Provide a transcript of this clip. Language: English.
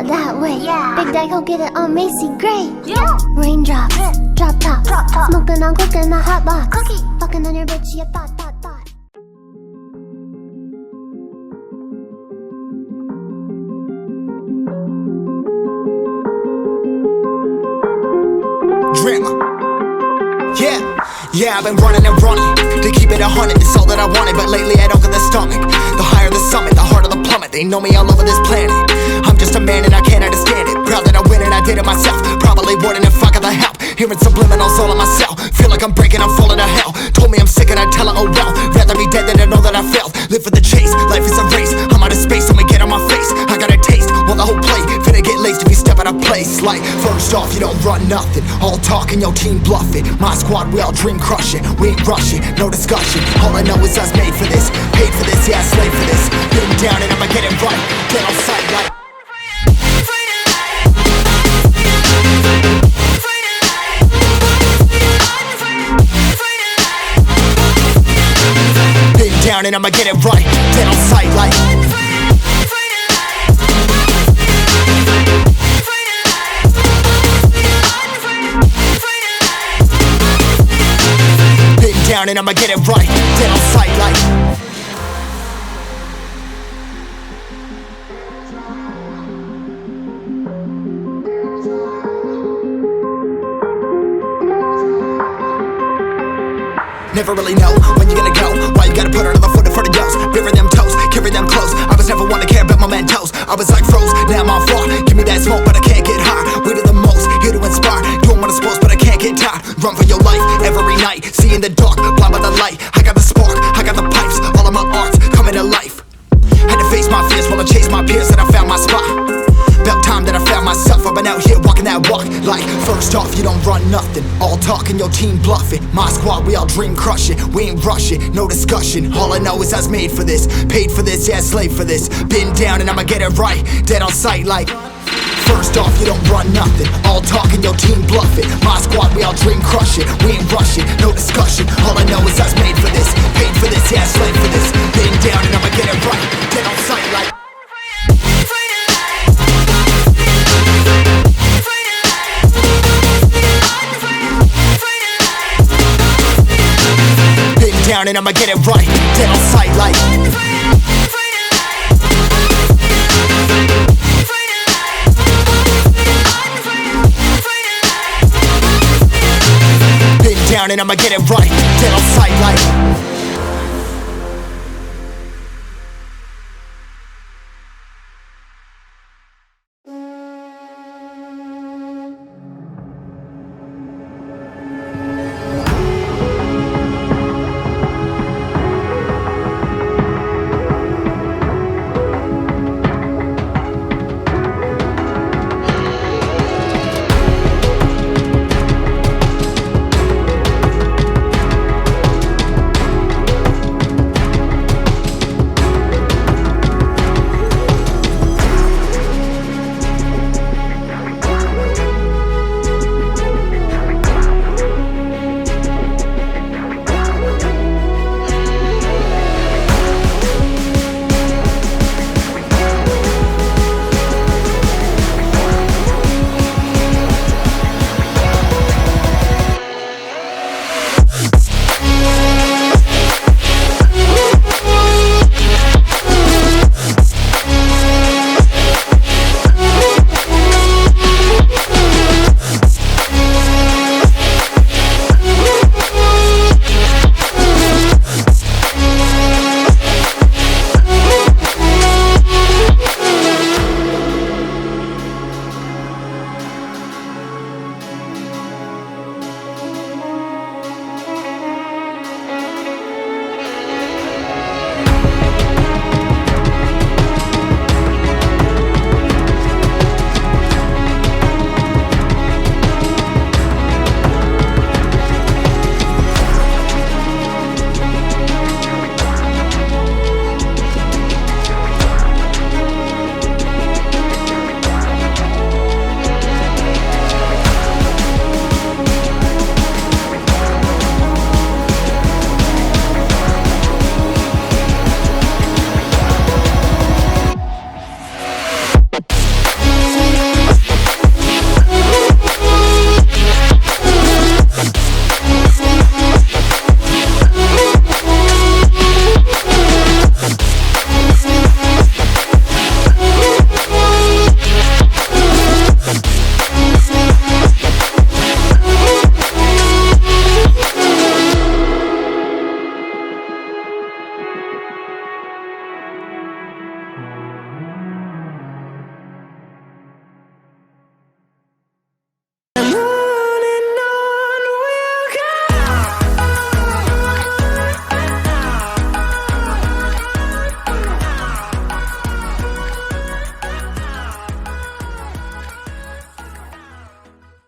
out that way. Big Daddy, go get it on Macy Gray. Raindrops, drop top, smoking on cooking the hot box, fucking on your bitch, you thought. Drama. Yeah, I've been running and running to keep it 100, it's all that I wanted. But lately I don't get the stomach. The higher the summit, the harder the plummet. They know me all over this planet. I'm just a man and I can't understand it. Proud that I win and I did it myself. Probably wouldn't if I got the help. Hearing subliminals all on myself. Feel like I'm breaking, I'm falling to hell. Told me I'm sick and I tell her, oh well. Rather be dead than to know that I failed. Live for the chase, life is a race. I'm out of space, so me get on my face. I got a taste, well the whole plate finna get laced if you step out of place. Like, first off, you don't run nothing. All talk and your team bluffing. My squad, we all dream crushing. We ain't rushing, no discussion. All I know is us made for this. Paid for this, yeah, slave for this. Been down and I'ma get it right. Get on sight like down and I'ma get it right. Dead on sight like been down and I'ma get it right. Dead on sight like never really know when you gonna go. Why you gotta put another foot in front of yours? Bury them toes, carry them close. I was never one to care about my mentos. I was like froze, now I'm on floor. Give me that smoke, but I can't get high. We do the most, here to inspire. Doing what I'm supposed, but I can't get tired. Run for your life, every night. See in the dark, blind by the light. I got the spark, I got the pipes. All of my arts coming to life. Had to face my fears while I chased my peers, and I found my spot. About time that I found myself. I've been out here walking that walk. Like, first off, you don't run nothing. All talk and your team bluffing. My squad, we all dream crushing. We ain't rushing, no discussion. All I know is I was made for this. Paid for this, yeah, slave for this. Been down and I'ma get it right. Dead on sight like first off, you don't run nothing. All talk and your team bluffing. My squad, we all dream crushing. We ain't rushing, no discussion. All I know is I was made for this. Paid for this, yeah, slave for this. Been down and I'ma get it right. Dead on sight like down and I'ma get it right. Dead on sight like been down and I'ma get it right.